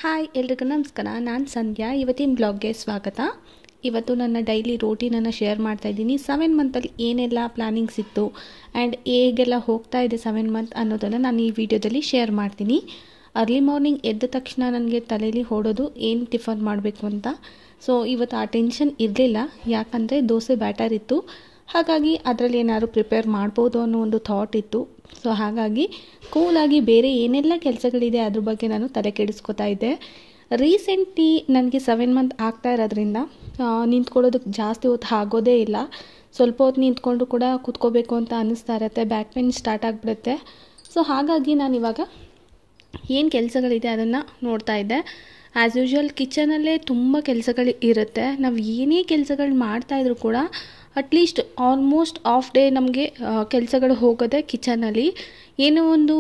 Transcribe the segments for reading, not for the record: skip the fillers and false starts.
Hi ಎಲ್ರಿಗೂ ನಮಸ್ಕಾರ. ನಾನು ಸಂಧ್ಯಾ. ಇವತ್ತಿನ ಬ್ಲಾಗ್ಗೆ ಸ್ವಾಗತ. ಇವತ್ತು ನನ್ನ ಡೈಲಿ ರೋಟೀನನ್ನು ಶೇರ್ ಮಾಡ್ತಾಯಿದ್ದೀನಿ. 7 ಮಂತಲ್ಲಿ ಏನೆಲ್ಲ ಪ್ಲ್ಯಾನಿಂಗ್ಸ್ ಇತ್ತು ಆ್ಯಂಡ್ ಹೇಗೆಲ್ಲ ಹೋಗ್ತಾ ಇದೆ 7 ಮಂತ್ ಅನ್ನೋದನ್ನು ನಾನು ಈ ವಿಡಿಯೋದಲ್ಲಿ ಶೇರ್ ಮಾಡ್ತೀನಿ. ಅರ್ಲಿ ಮಾರ್ನಿಂಗ್ ಎದ್ದ ತಕ್ಷಣ ನನಗೆ ತಲೆಯಲ್ಲಿ ಹೊಡೋದು ಏನು ಟಿಫನ್ ಮಾಡಬೇಕು ಅಂತ. ಸೊ ಇವತ್ತು ಆ ಟೆನ್ಷನ್ ಇರಲಿಲ್ಲ, ಯಾಕಂದರೆ ದೋಸೆ ಬ್ಯಾಟರ್ ಇತ್ತು. ಹಾಗಾಗಿ ಅದರಲ್ಲಿ ಏನಾದ್ರು ಪ್ರಿಪೇರ್ ಮಾಡ್ಬೋದು ಅನ್ನೋ ಒಂದು ಥಾಟ್ ಇತ್ತು. ಸೊ ಹಾಗಾಗಿ ಕೂಲಾಗಿ ಬೇರೆ ಏನೆಲ್ಲ ಕೆಲಸಗಳಿದೆ ಅದ್ರ ಬಗ್ಗೆ ನಾನು ತಲೆ ಕೆಡಿಸ್ಕೊತಾ ಇದ್ದೆ. ರೀಸೆಂಟ್ಲಿ ನನಗೆ 7 ಮಂತ್ ಆಗ್ತಾ ಇರೋದ್ರಿಂದ ನಿಂತ್ಕೊಳ್ಳೋದಕ್ಕೆ ಜಾಸ್ತಿ ಹೊತ್ತು ಆಗೋದೇ ಇಲ್ಲ. ಸ್ವಲ್ಪ ಹೊತ್ತು ನಿಂತ್ಕೊಂಡು ಕೂಡ ಕೂತ್ಕೋಬೇಕು ಅಂತ ಅನ್ನಿಸ್ತಾ ಇರುತ್ತೆ, ಬ್ಯಾಕ್ ಪೇನ್ ಸ್ಟಾರ್ಟ್ ಆಗಿಬಿಡುತ್ತೆ. ಸೊ ಹಾಗಾಗಿ ನಾನು ಇವಾಗ ಏನು ಕೆಲಸಗಳಿದೆ ಅದನ್ನು ನೋಡ್ತಾ ಇದ್ದೆ. ಆ್ಯಸ್ ಯೂಶ್ವಲ್ ಕಿಚನಲ್ಲೇ ತುಂಬ ಕೆಲಸಗಳು ಇರುತ್ತೆ. ನಾವು ಏನೇ ಕೆಲಸಗಳು ಮಾಡ್ತಾಯಿದ್ರು ಕೂಡ ಅಟ್ಲೀಸ್ಟ್ ಆಲ್ಮೋಸ್ಟ್ ಆಫ್ ಡೇ ನಮಗೆ ಕೆಲಸಗಳು ಹೋಗೋದೆ ಕಿಚನಲ್ಲಿ. ಏನೋ ಒಂದು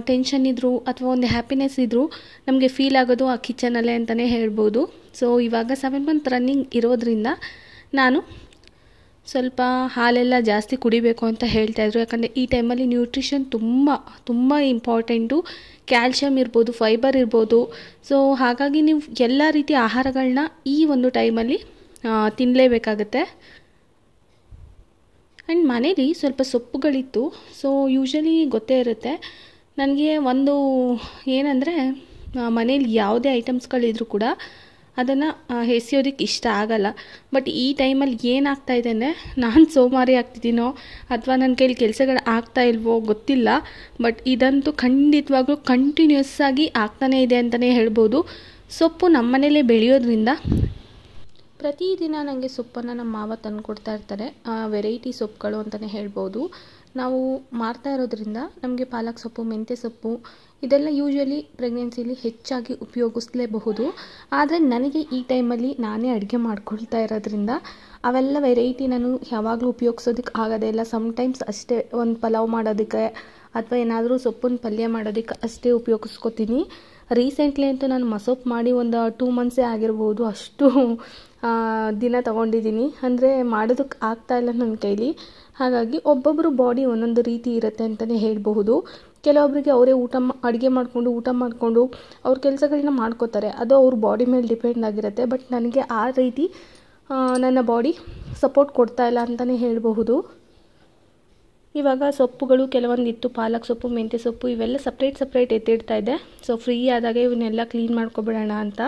ಟೆನ್ಷನ್ ಇದ್ದರೂ ಅಥವಾ ಒಂದು ಹ್ಯಾಪಿನೆಸ್ ಇದ್ದರೂ ನಮಗೆ ಫೀಲ್ ಆಗೋದು ಆ ಕಿಚನಲ್ಲೇ ಅಂತಲೇ ಹೇಳ್ಬೋದು. ಸೊ ಇವಾಗ 7 ಮಂತ್ ರನ್ನಿಂಗ್ ಇರೋದ್ರಿಂದ ನಾನು ಸ್ವಲ್ಪ ಹಾಲೆಲ್ಲ ಜಾಸ್ತಿ ಕುಡಿಬೇಕು ಅಂತ ಹೇಳ್ತಾಯಿದ್ರು. ಯಾಕಂದರೆ ಈ ಟೈಮಲ್ಲಿ ನ್ಯೂಟ್ರಿಷನ್ ತುಂಬ ಇಂಪಾರ್ಟೆಂಟು. ಕ್ಯಾಲ್ಶಿಯಮ್ ಇರ್ಬೋದು, ಫೈಬರ್ ಇರ್ಬೋದು. ಸೊ ಹಾಗಾಗಿ ನೀವು ಎಲ್ಲ ರೀತಿಯ ಆಹಾರಗಳನ್ನ ಈ ಒಂದು ಟೈಮಲ್ಲಿ ತಿನ್ನಲೇಬೇಕಾಗತ್ತೆ. ಆ್ಯಂಡ್ ಮನೇಲಿ ಸ್ವಲ್ಪ ಸೊಪ್ಪುಗಳಿತ್ತು. ಸೊ ಯೂಶ್ವಲಿ ಗೊತ್ತೇ ಇರುತ್ತೆ ನನಗೆ ಒಂದು ಏನಂದರೆ, ಮನೇಲಿ ಯಾವುದೇ ಐಟಮ್ಸ್ಗಳಿದ್ರೂ ಕೂಡ ಅದನ್ನು ಎಸೆಯೋದಕ್ಕೆ ಇಷ್ಟ ಆಗಲ್ಲ. ಬಟ್ ಈ ಟೈಮಲ್ಲಿ ಏನಾಗ್ತಾಯಿದೆ ಅಂದರೆ, ನಾನು ಸೋಮಾರಿ ಆಗ್ತಿದ್ದೀನೋ ಅಥವಾ ನನ್ನ ಕೈಲಿ ಕೆಲಸಗಳು ಆಗ್ತಾ ಇಲ್ವೋ ಗೊತ್ತಿಲ್ಲ, ಬಟ್ ಇದಂತೂ ಖಂಡಿತವಾಗ್ಲೂ ಕಂಟಿನ್ಯೂಸ್ ಆಗಿ ಆಗ್ತಾನೇ ಇದೆ ಅಂತಲೇ ಹೇಳ್ಬೋದು. ಸೊಪ್ಪು ನಮ್ಮ ಮನೇಲೇ ಬೆಳೆಯೋದ್ರಿಂದ ಪ್ರತಿದಿನ ನನಗೆ ಸೊಪ್ಪನ್ನು ನಮ್ಮ ಮಾವ ತಂದು ಕೊಡ್ತಾ ಇರ್ತಾರೆ. ವೆರೈಟಿ ಸೊಪ್ಪುಗಳು ಅಂತಲೇ ಹೇಳ್ಬೋದು. ನಾವು ಮಾರ್ತಾ ಇರೋದ್ರಿಂದ ನಮಗೆ ಪಾಲಕ್ ಸೊಪ್ಪು, ಮೆಂತ್ಯ ಸೊಪ್ಪು ಇದೆಲ್ಲ ಯೂಶ್ವಲಿ ಪ್ರೆಗ್ನೆನ್ಸಿಲಿ ಹೆಚ್ಚಾಗಿ ಉಪಯೋಗಿಸಲೇಬಹುದು. ಆದರೆ ನನಗೆ ಈ ಟೈಮಲ್ಲಿ ನಾನೇ ಅಡುಗೆ ಮಾಡ್ಕೊಳ್ತಾ ಇರೋದ್ರಿಂದ ಅವೆಲ್ಲ ವೆರೈಟಿ ನಾನು ಯಾವಾಗಲೂ ಉಪಯೋಗಿಸೋದಕ್ಕೆ ಆಗೋದೇ ಇಲ್ಲ. ಸಮ್ಟೈಮ್ಸ್ ಅಷ್ಟೇ ಒಂದು ಪಲಾವ್ ಮಾಡೋದಕ್ಕೆ ಅಥವಾ ಏನಾದರೂ ಸೊಪ್ಪಿನ ಪಲ್ಯ ಮಾಡೋದಕ್ಕೆ ಅಷ್ಟೇ ಉಪಯೋಗಿಸ್ಕೊತೀನಿ. ರೀಸೆಂಟ್ಲಿ ಅಂತೂ ನಾನು ಮಸೊಪ್ಪು ಮಾಡಿ ಒಂದು 2 ಮಂತ್ಸೇ ಆಗಿರ್ಬೋದು, ಅಷ್ಟು ದಿನ ತೊಗೊಂಡಿದ್ದೀನಿ. ಅಂದರೆ ಮಾಡೋದಕ್ಕೆ ಆಗ್ತಾಯಿಲ್ಲ ನನ್ನ ಕೈಲಿ. ಹಾಗಾಗಿ ಒಬ್ಬೊಬ್ಬರು ಬಾಡಿ ಒಂದೊಂದು ರೀತಿ ಇರುತ್ತೆ ಅಂತಲೇ ಹೇಳಬಹುದು. ಕೆಲವೊಬ್ಬರಿಗೆ ಅವರೇ ಅಡುಗೆ ಮಾಡಿಕೊಂಡು ಅವ್ರ ಕೆಲಸಗಳನ್ನ ಮಾಡ್ಕೋತಾರೆ. ಅದು ಅವ್ರ ಬಾಡಿ ಮೇಲೆ ಡಿಪೆಂಡ್ ಆಗಿರುತ್ತೆ. ಬಟ್ ನನಗೆ ಆ ರೀತಿ ನನ್ನ ಬಾಡಿ ಸಪೋರ್ಟ್ ಕೊಡ್ತಾ ಇಲ್ಲ ಅಂತಲೇ ಹೇಳಬಹುದು. ಇವಾಗ ಸೊಪ್ಪುಗಳು ಕೆಲವೊಂದಿತ್ತು, ಪಾಲಕ್ ಸೊಪ್ಪು, ಮೆಂತ್ಯ ಸೊಪ್ಪು ಇವೆಲ್ಲ ಸಪ್ರೇಟ್ ಎತ್ತಿಡ್ತಾ ಇದ್ದೆ. ಸೊ ಫ್ರೀ ಆದಾಗ ಇವನ್ನೆಲ್ಲ ಕ್ಲೀನ್ ಮಾಡ್ಕೊಬಿಡೋಣ ಅಂತ.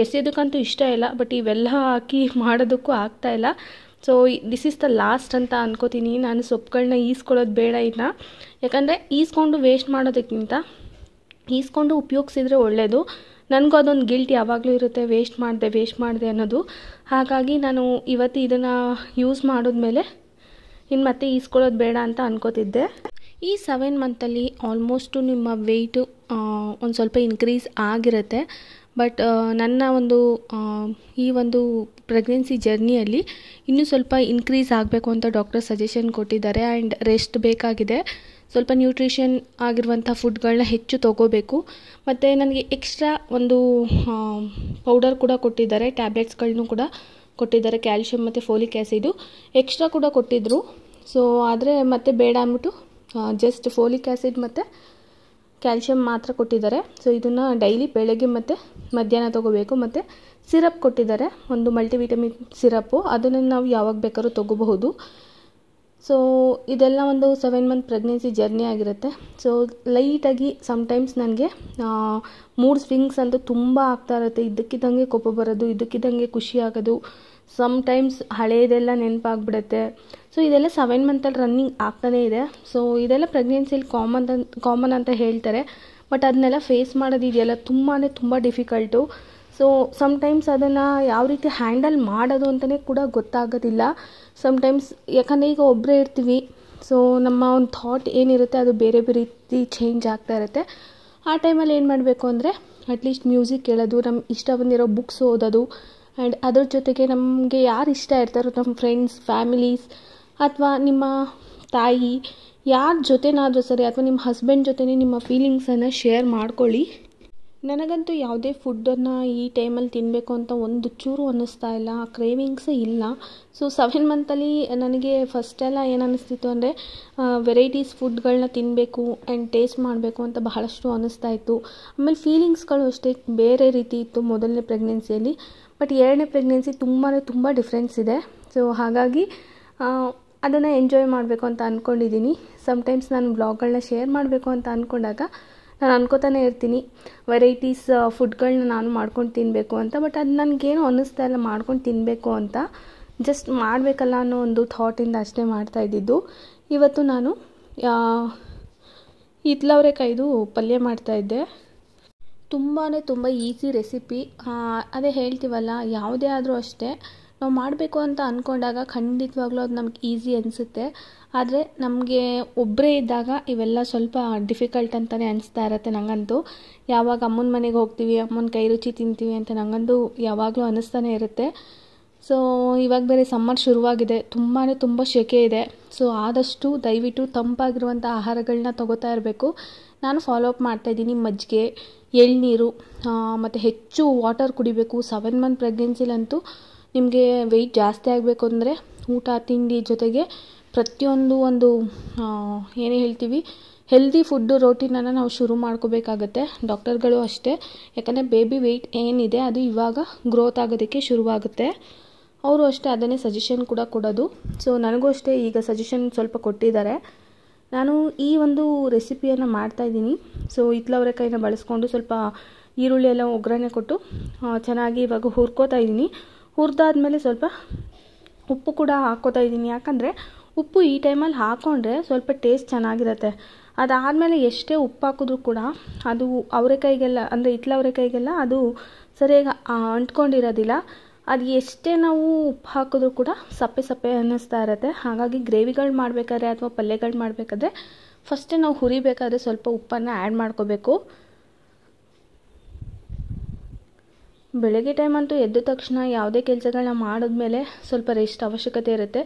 ಎಸೆಯೋದಕ್ಕಂತೂ ಇಷ್ಟ ಇಲ್ಲ, ಬಟ್ ಇವೆಲ್ಲ ಹಾಕಿ ಮಾಡೋದಕ್ಕೂ ಆಗ್ತಾಯಿಲ್ಲ. So this is the last ಅಂತ ಅನ್ಕೋತೀನಿ. ನಾನು ಸೊಪ್ಪುಗಳನ್ನ ಈಸ್ಕೊಳ್ಳೋದು ಬೇಡ ಇನ್ನು. ಯಾಕಂದರೆ ಈಸ್ಕೊಂಡು ವೇಸ್ಟ್ ಮಾಡೋದಕ್ಕಿಂತ ಈಸ್ಕೊಂಡು ಉಪಯೋಗಿಸಿದ್ರೆ ಒಳ್ಳೆಯದು. ನನಗೂ ಅದೊಂದು ಗಿಲ್ಟ್ ಯಾವಾಗಲೂ ಇರುತ್ತೆ, ವೇಸ್ಟ್ ಮಾಡಿದೆ ಅನ್ನೋದು. ಹಾಗಾಗಿ ನಾನು ಇವತ್ತು ಇದನ್ನು ಯೂಸ್ ಮಾಡಿದ್ಮೇಲೆ ಇನ್ನು ಮತ್ತೆ ಈಸ್ಕೊಳ್ಳೋದು ಬೇಡ ಅಂತ ಅನ್ಕೋತಿದ್ದೆ. ಈ 7 ಮಂತಲ್ಲಿ ಆಲ್ಮೋಸ್ಟು ನಿಮ್ಮ ವೆಯ್ಟು ಒಂದು ಸ್ವಲ್ಪ ಇನ್ಕ್ರೀಸ್ ಆಗಿರುತ್ತೆ. ಬಟ್ ನನ್ನ ಈ ಒಂದು ಪ್ರೆಗ್ನೆನ್ಸಿ ಜರ್ನಿಯಲ್ಲಿ ಇನ್ನೂ ಸ್ವಲ್ಪ ಇನ್ಕ್ರೀಸ್ ಆಗಬೇಕು ಅಂತ ಡಾಕ್ಟರ್ ಸಜೆಷನ್ ಕೊಟ್ಟಿದ್ದಾರೆ. ಆ್ಯಂಡ್ ರೆಸ್ಟ್ ಬೇಕಾಗಿದೆ, ಸ್ವಲ್ಪ ನ್ಯೂಟ್ರಿಷನ್ ಆಗಿರುವಂಥ ಫುಡ್ಗಳನ್ನ ಹೆಚ್ಚು ತೊಗೋಬೇಕು. ಮತ್ತು ನನಗೆ ಎಕ್ಸ್ಟ್ರಾ ಒಂದು ಪೌಡರ್ ಕೂಡ ಕೊಟ್ಟಿದ್ದಾರೆ, ಟ್ಯಾಬ್ಲೆಟ್ಸ್ಗಳನ್ನೂ ಕೂಡ ಕೊಟ್ಟಿದ್ದಾರೆ. ಕ್ಯಾಲ್ಶಿಯಮ್ ಮತ್ತು ಫೋಲಿಕ್ ಆ್ಯಸಿಡು ಎಕ್ಸ್ಟ್ರಾ ಕೂಡ ಕೊಟ್ಟಿದ್ದರು. ಸೊ ಆದರೆ ಮತ್ತೆ ಬೇಡ ಅಂದ್ಬಿಟ್ಟು ಜಸ್ಟ್ ಫೋಲಿಕ್ ಆ್ಯಸಿಡ್ ಮತ್ತು ಕ್ಯಾಲ್ಶಿಯಮ್ ಮಾತ್ರ ಕೊಟ್ಟಿದ್ದಾರೆ. ಸೊ ಇದನ್ನು ಡೈಲಿ ಬೆಳಗ್ಗೆ ಮತ್ತು ಮಧ್ಯಾಹ್ನ ತೊಗೋಬೇಕು. ಮತ್ತು ಸಿರಪ್ ಕೊಟ್ಟಿದ್ದಾರೆ, ಒಂದು ಮಲ್ಟಿವಿಟಮಿನ್ ಸಿರಪ್ಪು. ಅದನ್ನು ನಾವು ಯಾವಾಗ ಬೇಕಾದ್ರೂ ತೊಗೋಬಹುದು. ಸೊ ಇದೆಲ್ಲ ಒಂದು 7 ಮಂತ್ ಪ್ರೆಗ್ನೆನ್ಸಿ ಜರ್ನಿ ಆಗಿರುತ್ತೆ. ಸೊ ಲೈಟಾಗಿ ಸಮ್ಟೈಮ್ಸ್ ನನಗೆ ಮೂಡ್ ಸ್ವಿಂಗ್ಸ್ ಅಂತೂ ತುಂಬ ಆಗ್ತಾ ಇರುತ್ತೆ. ಇದ್ದಕ್ಕಿದ್ದಂಗೆ ಕೋಪ ಬರೋದು, ಇದ್ದಕ್ಕಿದ್ದಂಗೆ ಖುಷಿ ಆಗೋದು, ಸಮ್ಟೈಮ್ಸ್ ಹಳೆಯದೆಲ್ಲ ನೆನಪಾಗ್ಬಿಡುತ್ತೆ. ಸೊ ಇದೆಲ್ಲ 7 ಮಂತಲ್ಲಿ ರನ್ನಿಂಗ್ ಆಗ್ತಾನೇ ಇದೆ. ಸೊ ಇದೆಲ್ಲ ಪ್ರೆಗ್ನೆನ್ಸಿಲಿ ಕಾಮನ್ ಅಂತ ಹೇಳ್ತಾರೆ. ಬಟ್ ಅದನ್ನೆಲ್ಲ ಫೇಸ್ ಮಾಡೋದಿದೆಯಲ್ಲ ತುಂಬ ಡಿಫಿಕಲ್ಟು. ಸೊ ಸಮ್ಟೈಮ್ಸ್ ಅದನ್ನು ಯಾವ ರೀತಿ ಹ್ಯಾಂಡಲ್ ಮಾಡೋದು ಅಂತಲೇ ಕೂಡ ಗೊತ್ತಾಗೋದಿಲ್ಲ. ಸಮ್ಟೈಮ್ಸ್ ಯಾಕಂದರೆ ಈಗ ಒಬ್ಬರೇ ಇರ್ತೀವಿ. ಸೊ ನಮ್ಮ ಒಂದು ಥಾಟ್ ಏನಿರುತ್ತೆ ಅದು ಬೇರೆ ರೀತಿ ಚೇಂಜ್ ಆಗ್ತಾ ಇರುತ್ತೆ. ಆ ಟೈಮಲ್ಲಿ ಏನು ಮಾಡಬೇಕು ಅಂದರೆ, ಅಟ್ಲೀಸ್ಟ್ ಮ್ಯೂಸಿಕ್ ಕೇಳೋದು, ನಮ್ಮ ಇಷ್ಟ ಬಂದಿರೋ ಬುಕ್ಸ್ ಓದೋದು. ಆ್ಯಂಡ್ ಅದ್ರ ಜೊತೆಗೆ ನಮಗೆ ಯಾರು ಇಷ್ಟ ಇರ್ತಾರೋ, ನಮ್ಮ ಫ್ರೆಂಡ್ಸ್, ಫ್ಯಾಮಿಲೀಸ್ ಅಥವಾ ನಿಮ್ಮ ತಾಯಿ ಯಾರ ಜೊತೆನಾದರೂ ಸರಿ, ಅಥವಾ ನಿಮ್ಮ ಹಸ್ಬೆಂಡ್ ಜೊತೆ ನಿಮ್ಮ ಫೀಲಿಂಗ್ಸನ್ನು ಶೇರ್ ಮಾಡ್ಕೊಳ್ಳಿ. ನನಗಂತೂ ಯಾವುದೇ ಫುಡ್ಡನ್ನು ಈ ಟೈಮಲ್ಲಿ ತಿನ್ನಬೇಕು ಅಂತ ಒಂದು ಚೂರು ಅನ್ನಿಸ್ತಾ ಇಲ್ಲ, ಕ್ರೇವಿಂಗ್ಸೇ ಇಲ್ಲ. ಸೊ 7 ಮಂತಲ್ಲಿ ನನಗೆ ಫಸ್ಟೆಲ್ಲ ಏನು ಅನ್ನಿಸ್ತಿತ್ತು ಅಂದರೆ ವೆರೈಟೀಸ್ ಫುಡ್ಗಳನ್ನ ತಿನ್ನಬೇಕು ಆ್ಯಂಡ್ ಟೇಸ್ಟ್ ಮಾಡಬೇಕು ಅಂತ ಬಹಳಷ್ಟು ಅನ್ನಿಸ್ತಾ ಇತ್ತು. ಆಮೇಲೆ ಫೀಲಿಂಗ್ಸ್ಗಳು ಅಷ್ಟೇ ಬೇರೆ ರೀತಿ ಇತ್ತು ಮೊದಲನೇ ಪ್ರೆಗ್ನೆನ್ಸಿಯಲ್ಲಿ. ಬಟ್ 2ನೇ ಪ್ರೆಗ್ನೆನ್ಸಿ ತುಂಬ ಡಿಫ್ರೆನ್ಸ್ ಇದೆ. ಸೊ ಹಾಗಾಗಿ ಅದನ್ನು ಎಂಜಾಯ್ ಮಾಡಬೇಕು ಅಂತ ಅಂದ್ಕೊಂಡಿದ್ದೀನಿ. ಸಮ್ಟೈಮ್ಸ್ ನಾನು ವ್ಲಾಗ್ಗಳನ್ನ ಶೇರ್ ಮಾಡಬೇಕು ಅಂತ ಅಂದ್ಕೊಂಡಾಗ ನಾನು ಅನ್ಕೋತಾನೆ ಇರ್ತೀನಿ ವೆರೈಟೀಸ್ ಫುಡ್ಗಳನ್ನ ನಾನು ಮಾಡ್ಕೊಂಡು ತಿನ್ನಬೇಕು ಅಂತ. ಬಟ್ ಅದು ನನಗೇನು ಅನ್ನಿಸ್ತಾ ಇಲ್ಲ ಮಾಡ್ಕೊಂಡು ತಿನ್ನಬೇಕು ಅಂತ, ಜಸ್ಟ್ ಮಾಡಬೇಕಲ್ಲ ಅನ್ನೋ ಒಂದು ಥಾಟಿಂದ ಅಷ್ಟೇ ಮಾಡ್ತಾ ಇದ್ದಿದ್ದು. ಇವತ್ತು ನಾನು ಹಿತ್ಲವರೆಕಾಯ್ದು ಪಲ್ಯ ಮಾಡ್ತಾಯಿದ್ದೆ. ತುಂಬ ಈಸಿ ರೆಸಿಪಿ. ಅದೇ ಹೇಳ್ತೀವಲ್ಲ, ಯಾವುದೇ ಆದರೂ ಅಷ್ಟೇ ನಾವು ಮಾಡಬೇಕು ಅಂತ ಅಂದ್ಕೊಂಡಾಗ ಖಂಡಿತವಾಗ್ಲೂ ಅದು ನಮ್ಗೆ ಈಸಿ ಅನಿಸುತ್ತೆ. ಆದರೆ ನಮಗೆ ಒಬ್ಬರೇ ಇದ್ದಾಗ ಇವೆಲ್ಲ ಸ್ವಲ್ಪ ಡಿಫಿಕಲ್ಟ್ ಅಂತಲೇ ಅನಿಸ್ತಾ ಇರುತ್ತೆ ನನಗಂತೂ. ಯಾವಾಗ ಅಮ್ಮನ ಮನೆಗೆ ಹೋಗ್ತೀವಿ, ಅಮ್ಮನ ಕೈ ರುಚಿ ತಿಂತೀವಿ ಅಂತ ನನಗಂತೂ ಯಾವಾಗಲೂ ಅನ್ನಿಸ್ತಾನೆ ಇರುತ್ತೆ. ಸೊ ಇವಾಗ ಬೇರೆ ಸಮ್ಮರ್ ಶುರುವಾಗಿದೆ, ತುಂಬ ಸೆಕೆ ಇದೆ. ಸೊ ಆದಷ್ಟು ದಯವಿಟ್ಟು ತಂಪಾಗಿರುವಂಥ ಆಹಾರಗಳನ್ನ ತೊಗೋತಾ ಇರಬೇಕು. ನಾನು ಫಾಲೋ ಅಪ್ ಮಾಡ್ತಾಯಿದ್ದೀನಿ. ಮಜ್ಜಿಗೆ, ಎಳ್ನೀರು ಮತ್ತು ಹೆಚ್ಚು ವಾಟರ್ ಕುಡಿಬೇಕು. 7 ಮಂತ್ ಪ್ರೆಗ್ನೆನ್ಸಿಲಂತೂ ನಿಮಗೆ ವೆಯ್ಟ್ ಜಾಸ್ತಿ ಆಗಬೇಕು ಅಂದರೆ ಊಟ ತಿಂಡಿ ಜೊತೆಗೆ ಪ್ರತಿಯೊಂದು ಏನೇ ಹೇಳ್ತೀವಿ ಹೆಲ್ದಿ ಫುಡ್ಡು ರೋಟೀನನ್ನು ನಾವು ಶುರು ಮಾಡ್ಕೋಬೇಕಾಗತ್ತೆ. ಡಾಕ್ಟರ್ಗಳು ಅಷ್ಟೇ, ಯಾಕಂದರೆ ಬೇಬಿ ವೆಯ್ಟ್ ಏನಿದೆ ಅದು ಇವಾಗ ಗ್ರೋತ್ ಆಗೋದಕ್ಕೆ ಶುರುವಾಗುತ್ತೆ. ಅವರು ಅಷ್ಟೇ ಅದನ್ನೇ ಸಜೆಷನ್ ಕೂಡ ಕೊಡೋದು. ಸೊ ನನಗೂ ಅಷ್ಟೇ ಈಗ ಸಜೆಷನ್ ಸ್ವಲ್ಪ ಕೊಟ್ಟಿದ್ದಾರೆ. ನಾನು ಈ ಒಂದು ರೆಸಿಪಿಯನ್ನು ಮಾಡ್ತಾಯಿದ್ದೀನಿ. ಸೊ ಹಿತ್ಲವರೆಕಾಯಿನ ಬಳಸ್ಕೊಂಡು ಸ್ವಲ್ಪ ಈರುಳ್ಳಿ ಎಲ್ಲ ಒಗ್ಗರಣೆ ಕೊಟ್ಟು ಚೆನ್ನಾಗಿ ಇವಾಗ ಹುರ್ಕೋತಾ ಇದ್ದೀನಿ. ಹುರಿದಾದ್ಮೇಲೆ ಸ್ವಲ್ಪ ಉಪ್ಪು ಕೂಡ ಹಾಕ್ಕೋತಾ ಇದ್ದೀನಿ. ಯಾಕಂದರೆ ಉಪ್ಪು ಈ ಟೈಮಲ್ಲಿ ಹಾಕ್ಕೊಂಡ್ರೆ ಸ್ವಲ್ಪ ಟೇಸ್ಟ್ ಚೆನ್ನಾಗಿರುತ್ತೆ. ಅದಾದಮೇಲೆ ಎಷ್ಟೇ ಉಪ್ಪು ಹಾಕಿದ್ರೂ ಕೂಡ ಅದು ಅವರೆಕಾಯಿಗೆಲ್ಲ ಅಂದರೆ ಹಿತ್ಲವರೆಕಾಯಿಗೆಲ್ಲ ಅದು ಸರಿಯಾಗಿ ಅಂಟ್ಕೊಂಡಿರೋದಿಲ್ಲ. ಅದು ಎಷ್ಟೇ ನಾವು ಉಪ್ಪು ಹಾಕಿದ್ರೂ ಕೂಡ ಸಪ್ಪೆ ಅನ್ನಿಸ್ತಾ ಇರುತ್ತೆ. ಹಾಗಾಗಿ ಗ್ರೇವಿಗಳು ಮಾಡಬೇಕಾದ್ರೆ ಅಥವಾ ಪಲ್ಯಗಳು ಮಾಡಬೇಕಾದ್ರೆ ಫಸ್ಟೇ ನಾವು ಹುರಿಬೇಕಾದ್ರೆ ಸ್ವಲ್ಪ ಉಪ್ಪನ್ನು ಆ್ಯಡ್ ಮಾಡ್ಕೋಬೇಕು. ಬೆಳಗ್ಗೆ ಟೈಮಂತೂ ಎದ್ದ ತಕ್ಷಣ ಯಾವುದೇ ಕೆಲಸಗಳನ್ನ ಮಾಡಿದ್ಮೇಲೆ ಸ್ವಲ್ಪ ರೆಸ್ಟ್ ಅವಶ್ಯಕತೆ ಇರುತ್ತೆ.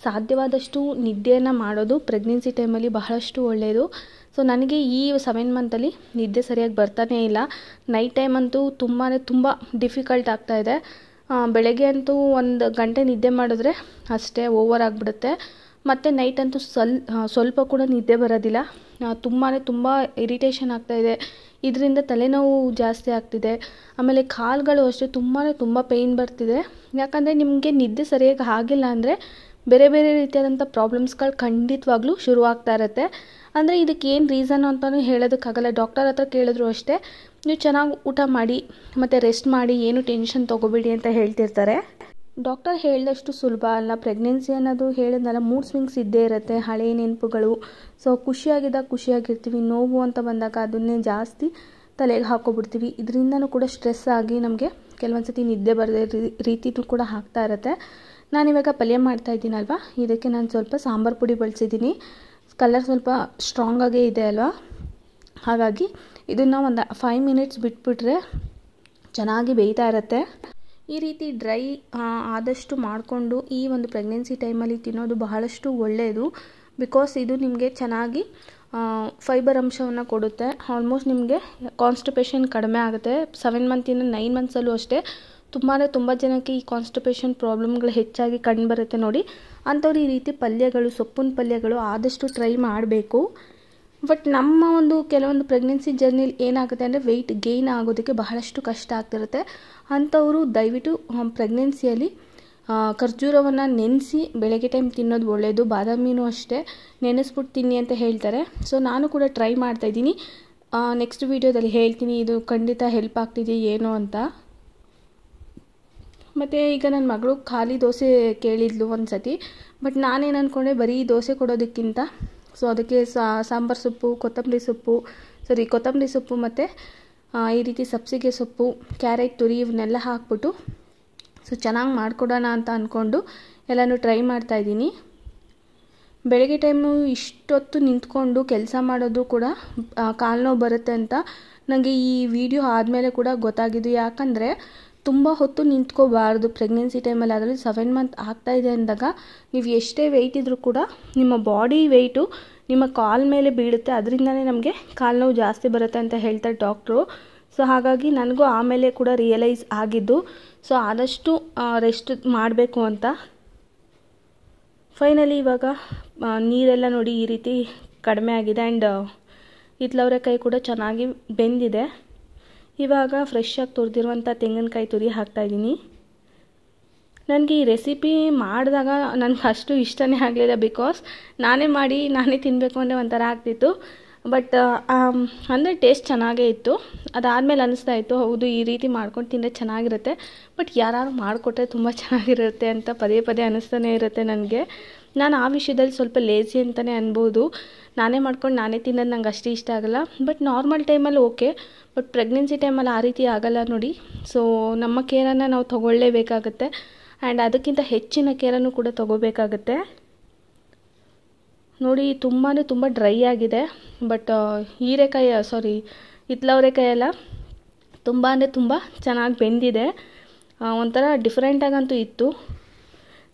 ಸಾಧ್ಯವಾದಷ್ಟು ನಿದ್ದೆಯನ್ನು ಮಾಡೋದು ಪ್ರೆಗ್ನೆನ್ಸಿ ಟೈಮಲ್ಲಿ ಬಹಳಷ್ಟು ಒಳ್ಳೆಯದು. ಸೊ ನನಗೆ ಈ 7 ಮಂತಲ್ಲಿ ನಿದ್ದೆ ಸರಿಯಾಗಿ ಬರ್ತಾನೇ ಇಲ್ಲ. ನೈಟ್ ಟೈಮಂತೂ ತುಂಬ ಡಿಫಿಕಲ್ಟ್ ಆಗ್ತಾಯಿದೆ. ಬೆಳಗ್ಗೆ ಅಂತೂ 1 ಗಂಟೆ ನಿದ್ದೆ ಮಾಡಿದ್ರೆ ಅಷ್ಟೇ ಓವರ್ ಆಗಿಬಿಡುತ್ತೆ. ಮತ್ತು ನೈಟ್ ಅಂತೂ ಸ್ವಲ್ಪ ಕೂಡ ನಿದ್ದೆ ಬರೋದಿಲ್ಲ. ತುಂಬ ಇರಿಟೇಷನ್ ಆಗ್ತಾಯಿದೆ. ಇದರಿಂದ ತಲೆನೋವು ಜಾಸ್ತಿ ಆಗ್ತಿದೆ. ಆಮೇಲೆ ಕಾಲುಗಳು ಅಷ್ಟೇ ತುಂಬ ಪೇಯ್ನ್ ಬರ್ತಿದೆ. ಯಾಕಂದರೆ ನಿಮಗೆ ನಿದ್ದೆ ಸರಿಯಾಗಿ ಆಗಿಲ್ಲ ಅಂದರೆ ಬೇರೆ ರೀತಿಯಾದಂಥ ಪ್ರಾಬ್ಲಮ್ಸ್ಗಳು ಖಂಡಿತವಾಗ್ಲೂ ಶುರುವಾಗ್ತಾ ಇರುತ್ತೆ. ಅಂದರೆ ಇದಕ್ಕೆ ಏನು ರೀಸನ್ ಅಂತಲೂ ಹೇಳೋದಕ್ಕಾಗಲ್ಲ. ಡಾಕ್ಟರ್ ಹತ್ರ ಕೇಳಿದ್ರು ಅಷ್ಟೇ ನೀವು ಚೆನ್ನಾಗಿ ಊಟ ಮಾಡಿ ಮತ್ತು ರೆಸ್ಟ್ ಮಾಡಿ, ಏನು ಟೆನ್ಷನ್ ತೊಗೋಬೇಡಿ ಅಂತ ಹೇಳ್ತಿರ್ತಾರೆ. ಡಾಕ್ಟರ್ ಹೇಳಿದಷ್ಟು ಸುಲಭ ಅಲ್ಲ. ಪ್ರೆಗ್ನೆನ್ಸಿ ಅನ್ನೋದು ಹೇಳಿದ್ನಲ್ಲ, ಮೂಡ್ ಸ್ವಿಂಗ್ಸ್ ಇದ್ದೇ ಇರುತ್ತೆ, ಹಳೆ ನೆನಪುಗಳು. ಸೊ ಖುಷಿಯಾಗಿರ್ತೀವಿ, ನೋವು ಅಂತ ಬಂದಾಗ ಅದನ್ನೇ ಜಾಸ್ತಿ ತಲೆಗೆ ಹಾಕ್ಕೊಬಿಡ್ತೀವಿ. ಇದರಿಂದನೂ ಕೂಡ ಸ್ಟ್ರೆಸ್ ಆಗಿ ನಮಗೆ ಕೆಲವೊಂದು ಸತಿ ನಿದ್ದೆ ಬರದೇ ರೀತಿಯೂ ಕೂಡ ಆಗ್ತಾ ಇರುತ್ತೆ. ನಾನಿವಾಗ ಪಲ್ಯ ಮಾಡ್ತಾಯಿದ್ದೀನಲ್ವ, ಇದಕ್ಕೆ ನಾನು ಸ್ವಲ್ಪ ಸಾಂಬಾರು ಪುಡಿ ಬಳಸಿದ್ದೀನಿ. ಕಲರ್ ಸ್ವಲ್ಪ ಸ್ಟ್ರಾಂಗಾಗೇ ಇದೆ ಅಲ್ವಾ, ಹಾಗಾಗಿ ಇದನ್ನು ಒಂದು 5 ಮಿನಿಟ್ಸ್ ಬಿಟ್ಬಿಟ್ರೆ ಚೆನ್ನಾಗಿ ಬೇಯ್ತಾ ಇರುತ್ತೆ. ಈ ರೀತಿ ಡ್ರೈ ಆದಷ್ಟು ಮಾಡಿಕೊಂಡು ಈ ಒಂದು ಪ್ರೆಗ್ನೆನ್ಸಿ ಟೈಮಲ್ಲಿ ತಿನ್ನೋದು ಬಹಳಷ್ಟು ಒಳ್ಳೆಯದು. ಬಿಕಾಸ್ ಇದು ನಿಮಗೆ ಚೆನ್ನಾಗಿ ಫೈಬರ್ ಅಂಶವನ್ನು ಕೊಡುತ್ತೆ. ಆಲ್ಮೋಸ್ಟ್ ನಿಮಗೆ ಕಾನ್ಸ್ಟಿಪೇಷನ್ ಕಡಿಮೆ ಆಗುತ್ತೆ. 7 ಮಂತಿಂದ 9 ಮಂತ್ಸಲ್ಲೂ ಅಷ್ಟೇ ತುಂಬ ಜನಕ್ಕೆ ಈ ಕಾನ್ಸ್ಟಿಪೇಷನ್ ಪ್ರಾಬ್ಲಮ್ಗಳು ಹೆಚ್ಚಾಗಿ ಕಂಡುಬರುತ್ತೆ ನೋಡಿ. ಅಂಥವ್ರು ಈ ರೀತಿ ಪಲ್ಯಗಳು, ಸೊಪ್ಪಿನ ಪಲ್ಯಗಳು ಆದಷ್ಟು ಟ್ರೈ ಮಾಡಬೇಕು. ಬಟ್ ನಮ್ಮ ಕೆಲವೊಂದು ಪ್ರೆಗ್ನೆನ್ಸಿ ಜರ್ನಿಲಿ ಏನಾಗುತ್ತೆ ಅಂದರೆ ವೆಯ್ಟ್ ಗೇನ್ ಆಗೋದಕ್ಕೆ ಬಹಳಷ್ಟು ಕಷ್ಟ ಆಗ್ತಿರುತ್ತೆ. ಅಂಥವರು ದಯವಿಟ್ಟು ಪ್ರೆಗ್ನೆನ್ಸಿಯಲ್ಲಿ ಖರ್ಜೂರವನ್ನು ನೆನೆಸಿ ಬೆಳಗ್ಗೆ ಟೈಮ್ ತಿನ್ನೋದು ಒಳ್ಳೆಯದು. ಬಾದಾಮಿನೂ ಅಷ್ಟೇ ನೆನೆಸ್ಬಿಟ್ಟು ತಿನ್ನಿ ಅಂತ ಹೇಳ್ತಾರೆ. ಸೊ ನಾನು ಕೂಡ ಟ್ರೈ ಮಾಡ್ತಾಯಿದ್ದೀನಿ. ನೆಕ್ಸ್ಟ್ ವೀಡಿಯೋದಲ್ಲಿ ಹೇಳ್ತೀನಿ ಇದು ಖಂಡಿತ ಹೆಲ್ಪ್ ಆಗ್ತಿದೆ ಏನು ಅಂತ. ಮತ್ತು ಈಗ ನನ್ನ ಮಗಳು ಖಾಲಿ ದೋಸೆ ಕೇಳಿದ್ಲು ಒಂದು ಸತಿ. ಬಟ್ ನಾನೇನು ಅಂದ್ಕೊಂಡೆ, ಬರೀ ದೋಸೆ ಕೊಡೋದಕ್ಕಿಂತ ಸೊ ಅದಕ್ಕೆ ಸಾಂಬಾರು ಸೊಪ್ಪು, ಕೊತ್ತಂಬರಿ ಸೊಪ್ಪು ಮತ್ತು ಈ ರೀತಿ ಸಬ್ಸಿಗೆ ಸೊಪ್ಪು, ಕ್ಯಾರೆಟ್ ತುರಿ ಇವನ್ನೆಲ್ಲ ಹಾಕ್ಬಿಟ್ಟು ಸೊ ಚೆನ್ನಾಗಿ ಮಾಡಿಕೊಡೋಣ ಅಂತ ಅಂದ್ಕೊಂಡು ಎಲ್ಲನೂ ಟ್ರೈ ಮಾಡ್ತಾಯಿದ್ದೀನಿ. ಬೆಳಗ್ಗೆ ಟೈಮು ಇಷ್ಟೊತ್ತು ನಿಂತ್ಕೊಂಡು ಕೆಲಸ ಮಾಡೋದು ಕೂಡ ಕಾಲು ನೋವು ಬರುತ್ತೆ ಅಂತ ನನಗೆ ಈ ವಿಡಿಯೋ ಆದಮೇಲೆ ಕೂಡ ಗೊತ್ತಾಗಿದ್ದು. ಯಾಕಂದರೆ ತುಂಬ ಹೊತ್ತು ನಿಂತ್ಕೋಬಾರ್ದು ಪ್ರೆಗ್ನೆನ್ಸಿ ಟೈಮಲ್ಲಿ. ಅದರಲ್ಲಿ 7 ಮಂತ್ ಆಗ್ತಾಯಿದೆ ಅಂದಾಗ ನೀವು ಎಷ್ಟೇ ವೆಯ್ಟ್ ಇದ್ದರೂ ಕೂಡ ನಿಮ್ಮ ಬಾಡಿ ವೆಯ್ಟು ನಿಮ್ಮ ಕಾಲ ಮೇಲೆ ಬೀಳುತ್ತೆ. ಅದರಿಂದನೇ ನಮಗೆ ಕಾಲು ನೋವು ಜಾಸ್ತಿ ಬರುತ್ತೆ ಅಂತ ಹೇಳ್ತಾರೆ ಡಾಕ್ಟ್ರು. ಸೊ ಹಾಗಾಗಿ ನನಗೂ ಆಮೇಲೆ ಕೂಡ ರಿಯಲೈಸ್ ಆಗಿದ್ದು, ಸೊ ಆದಷ್ಟು ರೆಸ್ಟ್ ಮಾಡಬೇಕು ಅಂತ. ಫೈನಲಿ ಇವಾಗ ನೀರೆಲ್ಲ ನೋಡಿ ಈ ರೀತಿ ಕಡಿಮೆ ಆಗಿದೆ ಆ್ಯಂಡ್ ಹಿತ್ತಲವರೆಕಾಯಿ ಕೂಡ ಚೆನ್ನಾಗಿ ಬೆಂದಿದೆ. ಇವಾಗ ಫ್ರೆಶ್ಶಾಗಿ ತುರಿದಿರುವಂಥ ತೆಂಗಿನಕಾಯಿ ತುರಿ ಹಾಕ್ತಾಯಿದ್ದೀನಿ. ನನಗೆ ಈ ರೆಸಿಪಿ ಮಾಡಿದಾಗ ನನಗೆ ಅಷ್ಟು ಇಷ್ಟನೇ ಆಗಲಿಲ್ಲ, ಬಿಕಾಸ್ ನಾನೇ ಮಾಡಿ ನಾನೇ ತಿನ್ನಬೇಕು ಅಂದರೆ ಒಂಥರ ಆಗ್ತಿತ್ತು. ಬಟ್ ಅಂದರೆ ಟೇಸ್ಟ್ ಚೆನ್ನಾಗೇ ಇತ್ತು. ಅದಾದಮೇಲೆ ಅನ್ನಿಸ್ತಾ ಇತ್ತು, ಹೌದು ಈ ರೀತಿ ಮಾಡ್ಕೊಂಡು ತಿಂದರೆ ಚೆನ್ನಾಗಿರುತ್ತೆ, ಬಟ್ ಯಾರು ಮಾಡಿಕೊಟ್ರೆ ತುಂಬ ಚೆನ್ನಾಗಿರುತ್ತೆ ಅಂತ ಪದೇ ಪದೇ ಅನ್ನಿಸ್ತಾನೆ ಇರುತ್ತೆ ನನಗೆ. ನಾನು ಆ ವಿಷಯದಲ್ಲಿ ಸ್ವಲ್ಪ ಲೇಜಿ ಅಂತಲೇ ಅನ್ಬೋದು. ನಾನೇ ಮಾಡ್ಕೊಂಡು ನಾನೇ ತಿನ್ನೋದು ನಂಗೆ ಅಷ್ಟು ಇಷ್ಟ ಆಗೋಲ್ಲ. ಬಟ್ ನಾರ್ಮಲ್ ಟೈಮಲ್ಲಿ ಓಕೆ, ಬಟ್ ಪ್ರೆಗ್ನೆನ್ಸಿ ಟೈಮಲ್ಲಿ ಆ ರೀತಿ ಆಗೋಲ್ಲ ನೋಡಿ. ಸೊ ನಮ್ಮ ಕೇರನ್ನು ನಾವು ತೊಗೊಳ್ಳೇಬೇಕಾಗುತ್ತೆ ಆ್ಯಂಡ್ ಅದಕ್ಕಿಂತ ಹೆಚ್ಚಿನ ಕೇರನ್ನು ಕೂಡ ತೊಗೋಬೇಕಾಗುತ್ತೆ. ನೋಡಿ ತುಂಬ ಡ್ರೈ ಆಗಿದೆ. ಬಟ್ ಹಿತ್ತಲವರೆಕಾಯಿ ಎಲ್ಲ ತುಂಬ ಚೆನ್ನಾಗಿ ಬೆಂದಿದೆ. ಒಂಥರ ಡಿಫ್ರೆಂಟಾಗಂತೂ ಇತ್ತು.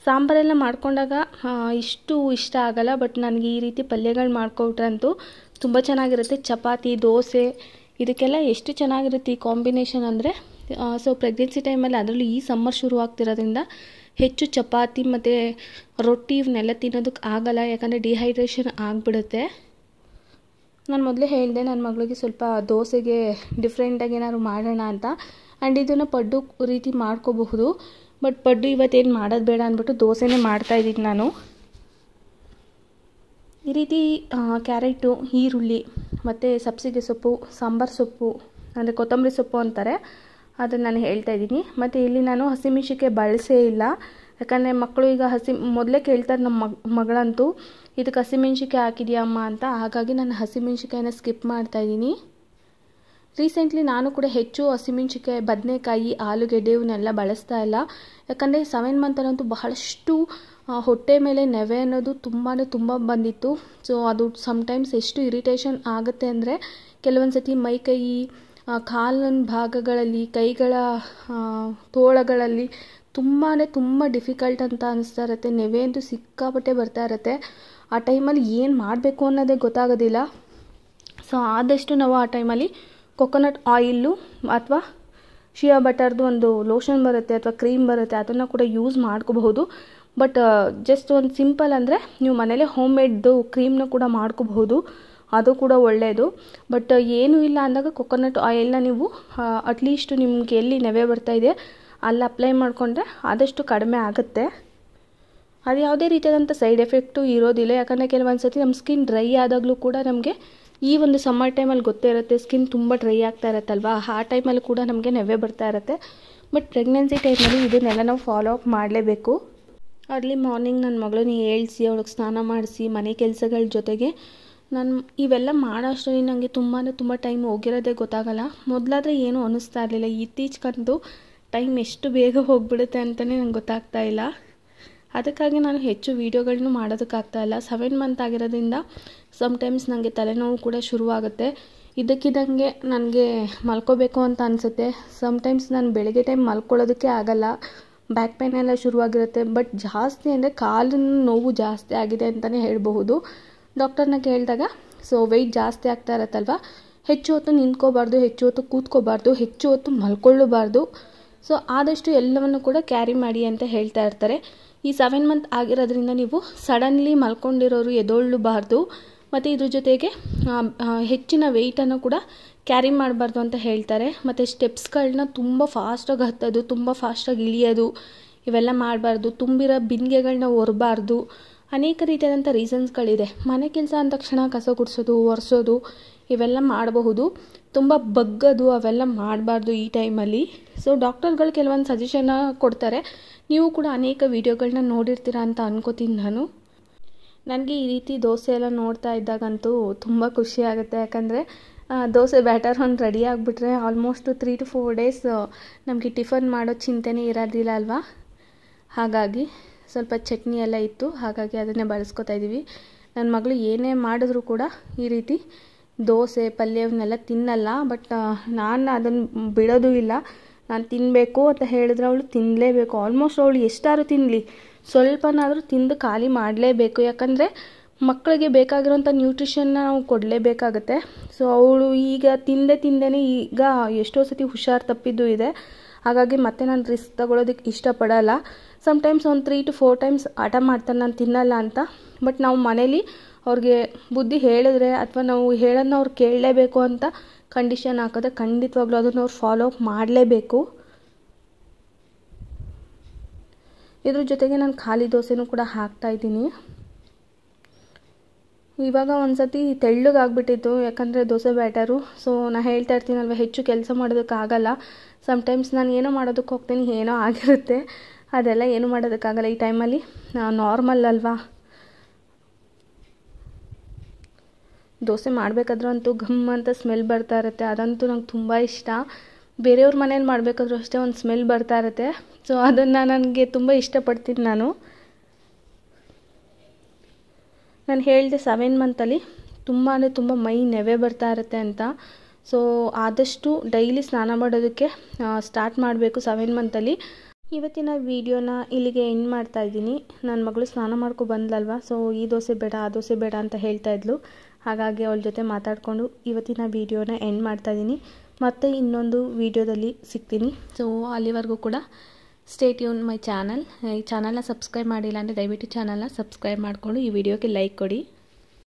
ಸಾಂಬಾರೆಲ್ಲ ಮಾಡ್ಕೊಂಡಾಗ ಇಷ್ಟು ಇಷ್ಟ ಆಗೋಲ್ಲ, ಬಟ್ ನನಗೆ ಈ ರೀತಿ ಪಲ್ಯಗಳು ಮಾಡ್ಕೊಟ್ರಂತೂ ತುಂಬ ಚೆನ್ನಾಗಿರುತ್ತೆ. ಚಪಾತಿ, ದೋಸೆ ಇದಕ್ಕೆಲ್ಲ ಎಷ್ಟು ಚೆನ್ನಾಗಿರುತ್ತೆ ಈ ಕಾಂಬಿನೇಷನ್ ಅಂದರೆ. ಸೊ ಪ್ರೆಗ್ನೆನ್ಸಿ ಟೈಮಲ್ಲಿ ಅದರಲ್ಲೂ ಈ ಸಮ್ಮರ್ ಶುರು ಆಗ್ತಿರೋದ್ರಿಂದ ಹೆಚ್ಚು ಚಪಾತಿ ಮತ್ತು ರೊಟ್ಟಿ ಇವನ್ನೆಲ್ಲ ತಿನ್ನೋದಕ್ಕೆ ಆಗೋಲ್ಲ, ಯಾಕಂದರೆ ಡಿಹೈಡ್ರೇಷನ್ ಆಗಿಬಿಡುತ್ತೆ. ನಾನು ಮೊದಲೇ ಹೇಳಿದೆ ನನ್ನ ಮಗಳಿಗೆ ಸ್ವಲ್ಪ ದೋಸೆಗೆ ಡಿಫ್ರೆಂಟಾಗಿ ಏನಾದ್ರು ಮಾಡೋಣ ಅಂತ. ಆ್ಯಂಡ್ ಇದನ್ನು ಪಡ್ಡು ರೀತಿ ಮಾಡ್ಕೋಬಹುದು. ಬಟ್ ಪಡ್ಡು ಇವತ್ತೇನು ಮಾಡೋದು ಬೇಡ ಅಂದ್ಬಿಟ್ಟು ದೋಸೆನೇ ಮಾಡ್ತಾಯಿದ್ದೀನಿ ನಾನು. ಈ ರೀತಿ ಕ್ಯಾರೆಟು, ಈರುಳ್ಳಿ ಮತ್ತು ಸಬ್ಸಿಗೆ ಸೊಪ್ಪು, ಸಾಂಬಾರು ಸೊಪ್ಪು ಅಂದರೆ ಕೊತ್ತಂಬರಿ ಸೊಪ್ಪು ಅಂತಾರೆ, ಅದನ್ನು ನಾನು ಹೇಳ್ತಾಯಿದ್ದೀನಿ. ಮತ್ತು ಇಲ್ಲಿ ನಾನು ಹಸಿಮೆಣ್ಸಿನ್ಕಾಯಿ ಬಳಸೇ ಇಲ್ಲ, ಯಾಕಂದರೆ ಮಕ್ಕಳು ಈಗ ಮೊದಲೇ ಕೇಳ್ತಾರೆ ನಮ್ಮ ಮಗಳಂತೂ, ಇದಕ್ಕೆ ಹಸಿಮೆಣ್ಸಿನ್ಕಾಯಿ ಹಾಕಿದ್ಯಾ ಅಮ್ಮ ಅಂತ. ಹಾಗಾಗಿ ನಾನು ಹಸಿಮೆಣ್ಸಿನ್ಕಾಯಿನ ಸ್ಕಿಪ್ ಮಾಡ್ತಾಯಿದ್ದೀನಿ. ರೀಸೆಂಟ್ಲಿ ನಾನು ಕೂಡ ಹೆಚ್ಚು ಹಸಿಮೆಣ್ಸಿನ್ಕಾಯಿ, ಬದನೆಕಾಯಿ, ಆಲೂಗೆಡ್ಡೆ ಇವನ್ನೆಲ್ಲ ಬಳಸ್ತಾ ಇಲ್ಲ. ಯಾಕಂದರೆ 7 ಮಂತಲ್ಲಂತೂ ಬಹಳಷ್ಟು ಹೊಟ್ಟೆ ಮೇಲೆ ನೆವೆ ಅನ್ನೋದು ತುಂಬ ಬಂದಿತ್ತು. ಸೊ ಅದು ಸಮ್ಟೈಮ್ಸ್ ಎಷ್ಟು ಇರಿಟೇಷನ್ ಆಗುತ್ತೆ ಅಂದರೆ, ಕೆಲವೊಂದು ಸತಿ ಮೈ ಕೈ ಕಾಲಿನ ಭಾಗಗಳಲ್ಲಿ, ಕೈಗಳ ತೋಳಗಳಲ್ಲಿ ತುಂಬ ಡಿಫಿಕಲ್ಟ್ ಅಂತ ಅನಿಸ್ತಾ ಇರುತ್ತೆ. ನೆವೆ ಅಂತೂ ಸಿಕ್ಕಾಪಟ್ಟೆ ಬರ್ತಾ ಇರುತ್ತೆ. ಆ ಟೈಮಲ್ಲಿ ಏನು ಮಾಡಬೇಕು ಅನ್ನೋದೇ ಗೊತ್ತಾಗೋದಿಲ್ಲ. ಸೊ ಆದಷ್ಟು ನಾವು ಆ ಟೈಮಲ್ಲಿ ಕೊಕೊನಟ್ ಆಯಿಲ್ಲು ಅಥವಾ ಶಿಯಾ ಬಟರ್ದು ಒಂದು ಲೋಷನ್ ಬರುತ್ತೆ ಅಥವಾ ಕ್ರೀಮ್ ಬರುತ್ತೆ, ಅದನ್ನು ಕೂಡ ಯೂಸ್ ಮಾಡ್ಕೋಬಹುದು. ಬಟ್ ಜಸ್ಟ್ ಒಂದು ಸಿಂಪಲ್ ಅಂದರೆ ನೀವು ಮನೇಲೇ ಹೋಮ್ ಮೇಡ್ದು ಕ್ರೀಮ್ನ ಕೂಡ ಮಾಡ್ಕೋಬಹುದು, ಅದು ಕೂಡ ಒಳ್ಳೆಯದು. ಬಟ್ ಏನೂ ಇಲ್ಲ ಅಂದಾಗ ಕೊಕೊನಟ್ ಆಯಿಲ್ನ ನೀವು ಅಟ್ಲೀಸ್ಟ್ ನಿಮಗೆ ಎಲ್ಲಿ ನೆವೆ ಬರ್ತಾಯಿದೆ ಅಲ್ಲಿ ಅಪ್ಲೈ ಮಾಡಿಕೊಂಡ್ರೆ ಆದಷ್ಟು ಕಡಿಮೆ ಆಗುತ್ತೆ. ಅದು ಯಾವುದೇ ರೀತಿಯಾದಂಥ ಸೈಡ್ ಎಫೆಕ್ಟು ಇರೋದಿಲ್ಲ. ಯಾಕಂದರೆ ಕೆಲವೊಂದು ಸತಿ ನಮ್ಮ ಸ್ಕಿನ್ ಡ್ರೈ ಆದಾಗಲೂ ಕೂಡ ನಮಗೆ ಈ ಒಂದು ಸಮ್ಮರ್ ಟೈಮಲ್ಲಿ ಗೊತ್ತೇ ಇರುತ್ತೆ, ಸ್ಕಿನ್ ತುಂಬ ಡ್ರೈ ಆಗ್ತಾ ಇರುತ್ತಲ್ವ, ಆ ಟೈಮಲ್ಲಿ ಕೂಡ ನಮಗೆ ನೆವೆ ಬರ್ತಾ ಇರುತ್ತೆ. ಬಟ್ ಪ್ರೆಗ್ನೆನ್ಸಿ ಟೈಮಲ್ಲಿ ಇದನ್ನೆಲ್ಲ ನಾವು ಫಾಲೋ ಅಪ್ ಮಾಡಲೇಬೇಕು. ಅರ್ಲಿ ಮಾರ್ನಿಂಗ್ ನನ್ನ ಮಗಳನ್ನ ಏಳಿಸಿ ಅವಳಿಗೆ ಸ್ನಾನ ಮಾಡಿಸಿ ಮನೆ ಕೆಲಸಗಳ ಜೊತೆಗೆ ನಾನು ಇವೆಲ್ಲ ಮಾಡೋ ಅಷ್ಟರಲ್ಲಿ ನನಗೆ ತುಂಬ ಟೈಮ್ ಹೋಗಿರೋದೇ ಗೊತ್ತಾಗಲ್ಲ. ಮೊದಲಾದರೆ ಏನೂ ಅನ್ನಿಸ್ತಾ ಇರಲಿಲ್ಲ, ಇತ್ತೀಚೆಗಂತೂ ಟೈಮ್ ಎಷ್ಟು ಬೇಗ ಹೋಗಿಬಿಡುತ್ತೆ ಅಂತಲೇ ನಂಗೆ ಗೊತ್ತಾಗ್ತಾ ಇಲ್ಲ. ಅದಕ್ಕಾಗಿ ನಾನು ಹೆಚ್ಚು ವೀಡಿಯೋಗಳನ್ನೂ ಮಾಡೋದಕ್ಕಾಗ್ತಾ ಇಲ್ಲ. 7 ಮಂತ್ ಆಗಿರೋದ್ರಿಂದ ಸಮ್ಟೈಮ್ಸ್ ನನಗೆ ತಲೆನೋವು ಕೂಡ ಶುರುವಾಗುತ್ತೆ. ಇದ್ದಕ್ಕಿದ್ದಂಗೆ ನನಗೆ ಮಲ್ಕೋಬೇಕು ಅಂತ ಅನಿಸುತ್ತೆ. ಸಮ್ಟೈಮ್ಸ್ ನಾನು ಬೆಳಗ್ಗೆ ಟೈಮ್ ಮಲ್ಕೊಳ್ಳೋದಕ್ಕೆ ಆಗಲ್ಲ, ಬ್ಯಾಕ್ ಪೇನ್ ಎಲ್ಲ ಶುರುವಾಗಿರುತ್ತೆ. ಬಟ್ ಜಾಸ್ತಿ ಅಂದರೆ ಕಾಲಿನ ನೋವು ಜಾಸ್ತಿ ಆಗಿದೆ ಅಂತಲೇ ಹೇಳಬಹುದು. ಡಾಕ್ಟರ್ನ ಕೇಳಿದಾಗ ಸೊ ವೆಯ್ಟ್ ಜಾಸ್ತಿ ಆಗ್ತಾ ಇರತ್ತಲ್ವ, ಹೆಚ್ಚು ಹೊತ್ತು ನಿಂತ್ಕೋಬಾರ್ದು, ಹೆಚ್ಚು ಹೊತ್ತು ಕೂತ್ಕೋಬಾರ್ದು, ಹೆಚ್ಚು ಹೊತ್ತು ಮಲ್ಕೊಳ್ಳಬಾರ್ದು. ಸೊ ಆದಷ್ಟು ಎಲ್ಲವನ್ನು ಕೂಡ ಕ್ಯಾರಿ ಮಾಡಿ ಅಂತ ಹೇಳ್ತಾ ಇರ್ತಾರೆ. ಈ 7 ಮಂತ್ ಆಗಿರೋದ್ರಿಂದ ನೀವು ಸಡನ್ಲಿ ಮಲ್ಕೊಂಡಿರೋರು ಎದೊಳ್ಳಬಾರ್ದು. ಮತ್ತು ಇದ್ರ ಜೊತೆಗೆ ಹೆಚ್ಚಿನ ವೆಯ್ಟನ್ನು ಕೂಡ ಕ್ಯಾರಿ ಮಾಡಬಾರ್ದು ಅಂತ ಹೇಳ್ತಾರೆ. ಮತ್ತು ಸ್ಟೆಪ್ಸ್ಗಳನ್ನ ತುಂಬ ಫಾಸ್ಟಾಗಿ ಹತ್ತೋದು, ತುಂಬ ಫಾಸ್ಟಾಗಿ ಇಳಿಯೋದು ಇವೆಲ್ಲ ಮಾಡಬಾರ್ದು. ತುಂಬಿರೋ ಬಿಂದಿಗೆಗಳನ್ನ ಒರಬಾರ್ದು. ಅನೇಕ ರೀತಿಯಾದಂಥ ರೀಸನ್ಸ್ಗಳಿದೆ. ಮನೆ ಕೆಲಸ ಅಂದ ತಕ್ಷಣ ಕಸ ಗುಡಿಸೋದು, ಒರೆಸೋದು ಇವೆಲ್ಲ ಮಾಡಬಹುದು. ತುಂಬ ಬಗ್ಗೋದು ಅವೆಲ್ಲ ಮಾಡಬಾರ್ದು ಈ ಟೈಮಲ್ಲಿ. ಸೊ ಡಾಕ್ಟರ್ಗಳು ಕೆಲವೊಂದು ಸಜೆಷನ್ನ ಕೊಡ್ತಾರೆ. ನೀವು ಕೂಡ ಅನೇಕ ವೀಡಿಯೋಗಳನ್ನ ನೋಡಿರ್ತೀರ ಅಂತ ಅನ್ಕೋತೀನಿ ನಾನು. ನನಗೆ ಈ ರೀತಿ ದೋಸೆ ಎಲ್ಲ ನೋಡ್ತಾ ಇದ್ದಾಗಂತೂ ತುಂಬ ಖುಷಿ ಆಗುತ್ತೆ. ಯಾಕಂದರೆ ದೋಸೆ ಬ್ಯಾಟರ್ ಒಂದು ರೆಡಿ ಆಗಿಬಿಟ್ರೆ ಆಲ್ಮೋಸ್ಟ್ 3 to 4 ಡೇಸ್ ನಮಗೆ ಟಿಫನ್ ಮಾಡೋ ಚಿಂತೆನೇ ಇರೋದಿಲ್ಲ ಅಲ್ವಾ. ಹಾಗಾಗಿ ಸ್ವಲ್ಪ ಚಟ್ನಿ ಎಲ್ಲ ಇತ್ತು, ಹಾಗಾಗಿ ಅದನ್ನೇ ಬಳಸ್ಕೊತಾ ಇದ್ದೀವಿ. ನನ್ನ ಮಗಳು ಏನೇ ಮಾಡಿದ್ರೂ ಕೂಡ ಈ ರೀತಿ ದೋಸೆ ಪಲ್ಯವನ್ನೆಲ್ಲ ತಿನ್ನಲ್ಲ. ಬಟ್ ನಾನು ಅದನ್ನು ಬಿಡೋದು ಇಲ್ಲ. ನಾನು ತಿನ್ನಬೇಕು ಅಂತ ಹೇಳಿದ್ರೆ ಅವಳು ತಿನ್ನಲೇಬೇಕು. ಆಲ್ಮೋಸ್ಟ್ ಅವಳು ಎಷ್ಟಾದ್ರೂ ತಿನ್ನಲಿ, ಸ್ವಲ್ಪನಾದರೂ ತಿಂದು ಖಾಲಿ ಮಾಡಲೇಬೇಕು. ಯಾಕಂದರೆ ಮಕ್ಕಳಿಗೆ ಬೇಕಾಗಿರೋಂಥ ನ್ಯೂಟ್ರಿಷನ್ನ ನಾವು ಕೊಡಲೇಬೇಕಾಗತ್ತೆ. ಸೊ ಅವಳು ಈಗ ತಿಂದೇ ಈಗ ಎಷ್ಟೋ ಸತಿ ಹುಷಾರು ತಪ್ಪಿದ್ದು ಇದೆ. ಹಾಗಾಗಿ ಮತ್ತೆ ನಾನು ರಿಸ್ಕ್ ತಗೊಳ್ಳೋದಕ್ಕೆ ಇಷ್ಟಪಡಲ್ಲ. ಸಮ್ಟೈಮ್ಸ್ ಒಂದು 3 to 4 ಟೈಮ್ಸ್ ಹಠ ಮಾಡ್ತಾರೆ ನಾನು ತಿನ್ನಲ್ಲ ಅಂತ. ಬಟ್ ನಾವು ಮನೇಲಿ ಅವ್ರಿಗೆ ಬುದ್ಧಿ ಹೇಳಿದ್ರೆ ಅಥವಾ ನಾವು ಹೇಳೋದನ್ನ ಅವ್ರು ಕೇಳಲೇಬೇಕು ಅಂತ ಕಂಡೀಷನ್ ಹಾಕಿದ್ರೆ ಖಂಡಿತವಾಗ್ಲೂ ಅದನ್ನು ಅವ್ರು ಫಾಲೋ ಅಪ್ ಮಾಡಲೇಬೇಕು. ಇದ್ರ ಜೊತೆಗೆ ನಾನು ಖಾಲಿ ದೋಸೆನೂ ಕೂಡ ಹಾಕ್ತಾಯಿದ್ದೀನಿ. ಇವಾಗ ಒಂದು ಸತಿ ತೆಳ್ಳಗಾಗ್ಬಿಟ್ಟಿತ್ತು, ಯಾಕಂದರೆ ದೋಸೆ ಬ್ಯಾಟರು. ಸೊ ನಾನು ಹೇಳ್ತಾ ಇರ್ತೀನಲ್ವ, ಹೆಚ್ಚು ಕೆಲಸ ಮಾಡೋದಕ್ಕಾಗಲ್ಲ. ಸಮ್ಟೈಮ್ಸ್ ನಾನು ಏನೋ ಮಾಡೋದಕ್ಕೆ ಹೋಗ್ತೀನಿ, ಏನೋ ಆಗಿರುತ್ತೆ. ಅದೆಲ್ಲ ಏನೂ ಮಾಡೋದಕ್ಕಾಗಲ್ಲ. ಈ ಟೈಮಲ್ಲಿ ನಾರ್ಮಲ್ ಅಲ್ವಾ. ದೋಸೆ ಮಾಡಬೇಕಾದ್ರೂ ಅಂತೂ ಘಮ್ ಅಂತ ಸ್ಮೆಲ್ ಬರ್ತಾ ಇರುತ್ತೆ. ಅದಂತೂ ನಂಗೆ ತುಂಬ ಇಷ್ಟ. ಬೇರೆಯವ್ರ ಮನೇಲಿ ಮಾಡಬೇಕಾದ್ರೂ ಅಷ್ಟೇ ಒಂದು ಸ್ಮೆಲ್ ಬರ್ತಾ ಇರುತ್ತೆ. ಸೊ ಅದನ್ನು ನನಗೆ ತುಂಬ ಇಷ್ಟಪಡ್ತೀನಿ ನಾನು ಹೇಳಿದೆ 7 ಮಂತಲ್ಲಿ ತುಂಬ ಅಂದರೆ ತುಂಬ ಮೈ ನೆವೆ ಬರ್ತಾ ಇರುತ್ತೆ ಅಂತ. ಸೊ ಆದಷ್ಟು ಡೈಲಿ ಸ್ನಾನ ಮಾಡೋದಕ್ಕೆ ಸ್ಟಾರ್ಟ್ ಮಾಡಬೇಕು 7 ಮಂತಲ್ಲಿ. ಇವತ್ತಿನ ವಿಡಿಯೋನ ಇಲ್ಲಿಗೆ ಎಂಡ್ ಮಾಡ್ತಾ ಇದ್ದೀನಿ. ನನ್ನ ಮಗಳು ಸ್ನಾನ ಮಾಡ್ಕೊ ಬಂದ್ಲಲ್ವ, ಸೊ ಈ ದೋಸೆ ಬೇಡ ಆ ದೋಸೆ ಬೇಡ ಅಂತ ಹೇಳ್ತಾ ಇದ್ಲು. ಹಾಗಾಗಿ ಅವಳ ಜೊತೆ ಮಾತಾಡಿಕೊಂಡು ಇವತ್ತಿನ ವಿಡಿಯೋನ ಎಂಡ್ ಮಾಡ್ತಾ ಇದ್ದೀನಿ. ಮತ್ತೆ ಇನ್ನೊಂದು ವಿಡಿಯೋದಲ್ಲಿ ಸಿಗ್ತೀನಿ. ಸೊ ಅಲ್ಲಿವರೆಗೂ ಕೂಡ ಸ್ಟೇ ಟ್ಯೂನ್ ಮೈ ಚಾನಲ್. ಈ ಚಾನಲ್ನ ಸಬ್ಸ್ಕ್ರೈಬ್ ಮಾಡಿಲ್ಲ ಅಂದರೆ ದಯವಿಟ್ಟು ಚಾನಲ್ನ ಸಬ್ಸ್ಕ್ರೈಬ್ ಮಾಡಿಕೊಂಡು ಈ ವಿಡಿಯೋಗೆ ಲೈಕ್ ಕೊಡಿ.